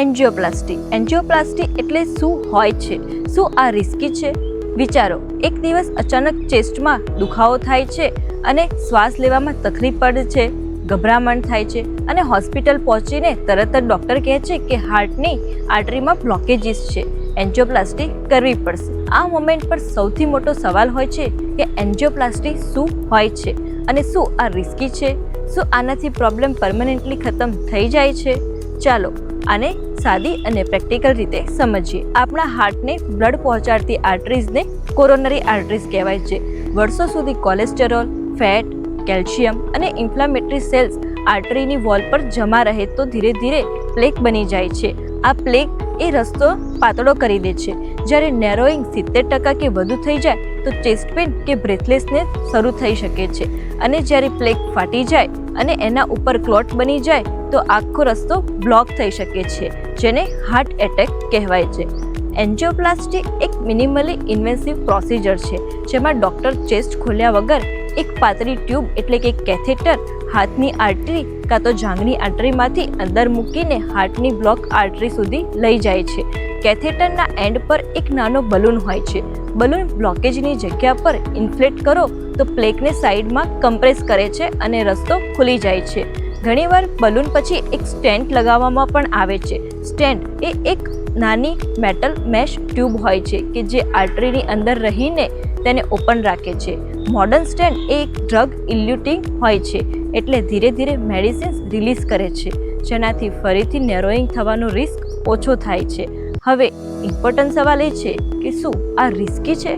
Angioplasty એટલે શું હોય છે? શું આ રિસ્કી છે? વિચારો, એક દિવસ અચાનક ચેસ્ટમાં દુખાવો થાય છે અને શ્વાસ લેવામાં તકલીફ પડે છે, ગભરામણ થાય છે અને હોસ્પિટલ પહોંચીને તરત જ ડૉક્ટર કહે છે કે હાર્ટની આર્ટરીમાં બ્લોકેજીસ છે, એન્જિયોપ્લાસ્ટી કરવી પડશે. આ મોમેન્ટ પર સૌથી મોટો સવાલ હોય છે કે એન્જિયોપ્લાસ્ટી શું હોય છે અને શું આ રિસ્કી છે? શું આનાથી પ્રોબ્લેમ પરમનન્ટલી ખતમ થઈ જાય છે? ચાલો આને સાદી અને પ્રેક્ટિકલ રીતે સમજીએ. આપણા હાર્ટને બ્લડ પહોંચાડતી આર્ટરીઝને કોરોનરી આર્ટરીઝ કહેવાય છે. વર્ષો સુધી કોલેસ્ટેરોલ, ફેટ, કેલ્શિયમ અને ઇન્ફ્લામેટરી સેલ્સ આર્ટરીની વોલ પર જમા રહે તો ધીરે ધીરે પ્લેક બની જાય છે. આ પ્લેક એ રસ્તો પાતળો કરી દે છે. જ્યારે નેરોઈંગ 70% કે વધુ થઈ જાય તો ચેસ્ટ પેન કે બ્રેથલેસનેસ શરૂ થઈ શકે છે. અને જ્યારે પ્લેક ફાટી જાય અને એના ઉપર ક્લોટ બની જાય તો આખો રસ્તો બ્લોક થઈ શકે છે, જેને હાર્ટ એટેક કહેવાય છે. એન્જિયોપ્લાસ્ટી એક મિનિમલી ઇન્વેસિવ પ્રોસિજર છે જેમાં ડૉક્ટર ચેસ્ટ ખોલ્યા વગર એક પાતળી ટ્યુબ એટલે કે કેથેટર હાથની આર્ટરી કાં તો જાંઘની આર્ટરીમાંથી અંદર મૂકીને હાર્ટની બ્લોક આર્ટરી સુધી લઈ જાય છે. કેથેટરના એન્ડ પર એક નાનો બલૂન હોય છે. બલૂન બ્લોકેજની જગ્યા પર ઇન્ફ્લેટ કરો તો પ્લેકને સાઈડમાં કમ્પ્રેસ કરે છે અને રસ્તો ખુલી જાય છે. ઘણીવાર બલૂન પછી એક સ્ટેન્ટ લગાવવામાં પણ આવે છે. સ્ટેન્ટ એ એક નાની મેટલ મેશ ટ્યુબ હોય છે કે જે આર્ટરીની અંદર રહીને તેને ઓપન રાખે છે. મોડર્ન સ્ટેન્ટ એ એક ડ્રગ ઇલ્યુટિંગ હોય છે, એટલે ધીરે ધીરે મેડિસિન્સ રિલીઝ કરે છે, જેનાથી ફરીથી નેરોઈંગ થવાનો રિસ્ક ઓછો થાય છે. હવે ઇમ્પોર્ટન્ટ સવાલ એ છે કે શું આ રિસ્કી છે?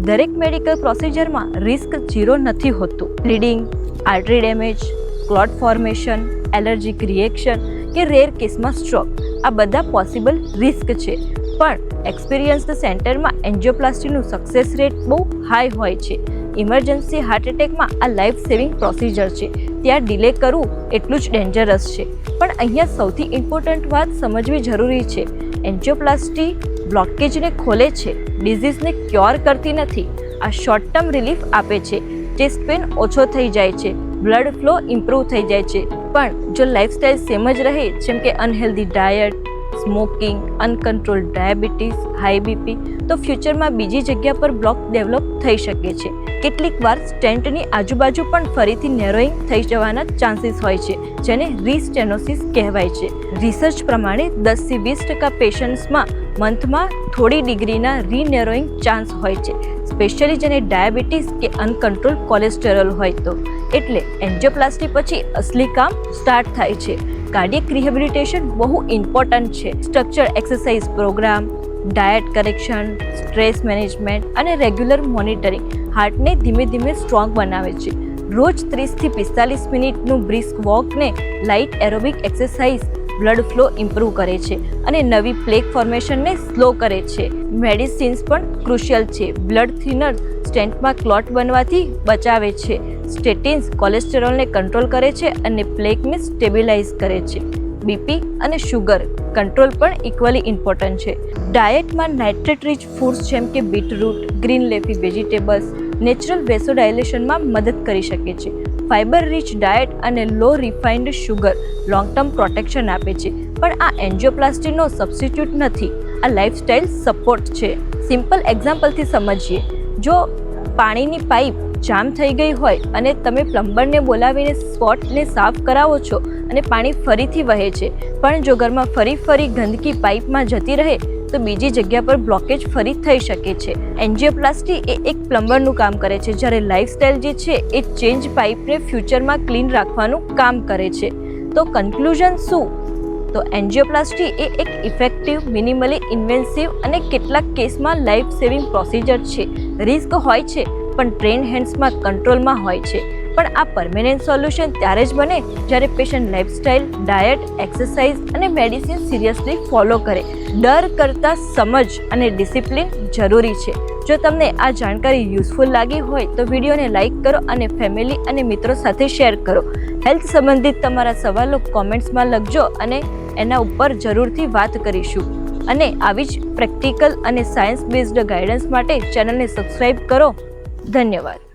દરેક મેડિકલ પ્રોસિજરમાં રિસ્ક ઝીરો નથી હોતું. Bleeding, artery damage, clot formation, allergic reaction કે રેર કેસમાં સ્ટ્રોક, આ બધા પોસિબલ રિસ્ક છે. પણ એક્સપિરિયન્સ્ડ સેન્ટરમાં એન્જિયોપ્લાસ્ટીનું સક્સેસ રેટ બહુ હાઈ હોય છે. ઇમરજન્સી હાર્ટ એટેકમાં આ લાઈફ સેવિંગ પ્રોસિજર છે, ત્યાં ડિલે કરવું એટલું જ ડેન્જરસ છે. પણ અહીંયા સૌથી ઇમ્પોર્ટન્ટ વાત સમજવી જરૂરી છે. એન્જિયોપ્લાસ્ટી બ્લોકેજને ખોલે છે, ડિઝીઝને ક્યોર કરતી નથી. આ શોર્ટ ટર્મ રિલીફ આપે છે, ચેસ્ટ પેન ઓછો થઈ જાય છે, બ્લડ ફ્લો ઇમ્પ્રૂવ થઈ જાય છે. પણ જો લાઈફસ્ટાઈલ સેમ જ રહે, જેમ કે unhealthy diet, smoking, uncontrol diabetes, high BP, તો ફ્યુચરમાં બીજી જગ્યા પર બ્લોક ડેવલપ થઈ શકે છે. કેટલીક વાર સ્ટેન્ટની આજુબાજુ પણ ફરીથી નેરોઈંગ થઈ જવાના ચાન્સીસ હોય છે, જેને રીસ્ટેનોસિસ કહેવાય છે. રિસર્ચ પ્રમાણે 10 થી 20% પેશન્ટ્સમાં મંથમાં થોડી ડિગ્રીના રીનેરોઈંગ ચાન્સ હોય છે, સ્પેશિયલી જેને ડાયાબિટીસ કે અનકન્ટ્રોલ કોલેસ્ટેરોલ હોય તો. એટલે એન્જિયોપ્લાસ્ટી પછી અસલી કામ સ્ટાર્ટ થાય છે. કાર્ડિયક રિહેબિલિટેશન બહુ ઇમ્પોર્ટન્ટ છે. Structure exercise program, diet correction, stress management અને રેગ્યુલર મોનિટરિંગ હાર્ટને ધીમે ધીમે સ્ટ્રોંગ બનાવે છે. રોજ 30 થી 45 મિનિટનું બ્રિસ્ક વોકને light aerobic exercise blood flow improve કરે છે અને નવી પ્લેક ફોર્મેશનને સ્લો કરે છે. મેડિસિન્સ પણ ક્રુશિયલ છે. બ્લડ થિનર સ્ટેન્ટમાં ક્લોટ બનવાથી બચાવે છે. સ્ટેટિન્સ કોલેસ્ટેરોલને કંટ્રોલ કરે છે અને પ્લેકને સ્ટેબિલાઇઝ કરે છે. બીપી અને શુગર કંટ્રોલ પણ ઇક્વલી ઇમ્પોર્ટન્ટ છે. ડાયટમાં નાઇટ્રેટ રીચ ફૂડ્સ જેમ કે beetroot, green leafy vegetables natural વેસોડાયલેશનમાં મદદ કરી શકે છે. ફાઇબર રીચ ડાયટ અને low refined sugar long term protection આપે છે. પણ આ એન્જિયોપ્લાસ્ટીનો સબસ્ટિટ્યૂટ નથી, આ લાઇફસ્ટાઇલ સપોર્ટ છે. સિમ્પલ એક્ઝામ્પલથી સમજીએ. જો પાણીની પાઇપ જામ થઈ ગઈ હોય અને તમે પ્લમ્બરને બોલાવીને સ્પોટને સાફ કરાવો છો અને પાણી ફરીથી વહે છે, પણ જો ઘરમાં ફરી ગંદકી પાઇપમાં જતી રહે તો બીજી જગ્યા પર બ્લોકેજ ફરી થઈ શકે છે. એન્જિયોપ્લાસ્ટી એ એક પ્લમ્બરનું કામ કરે છે, જ્યારે લાઇફસ્ટાઇલ જે છે એ ચેન્જ પાઇપને ફ્યુચરમાં ક્લીન રાખવાનું કામ કરે છે. તો કન્ક્લુઝન શું? તો એન્જિયોપ્લાસ્ટી એ એક ઇફેક્ટિવ, મિનિમલી ઇન્વેન્સિવ અને કેટલાક કેસમાં લાઈફ સેવિંગ પ્રોસિજર છે. રિસ્ક હોય છે પણ ટ્રેન હેન્ડ્સમાં કંટ્રોલમાં હોય છે. પણ આ પરમેનન્ટ સોલ્યુશન ત્યારે જ બને જ્યારે પેશન્ટ લાઇફસ્ટાઇલ, ડાયટ, એક્સરસાઇઝ અને મેડિસિન સિરિયસલી ફોલો કરે. ડર કરતાં સમજ અને ડિસિપ્લિન જરૂરી છે. જો તમને આ જાણકારી યુઝફુલ લાગી હોય તો વિડીયોને લાઇક કરો અને ફેમિલી અને મિત્રો સાથે શેર કરો. હેલ્થ સંબંધિત તમારા સવાલો કોમેન્ટ્સમાં લખજો અને એના ઉપર જરૂરથી વાત કરીશું. અને આવી જ પ્રેક્ટિકલ અને સાયન્સ બેઝડ ગાઈડન્સ માટે ચેનલને સબસ્ક્રાઈબ કરો. ધન્યવાદ.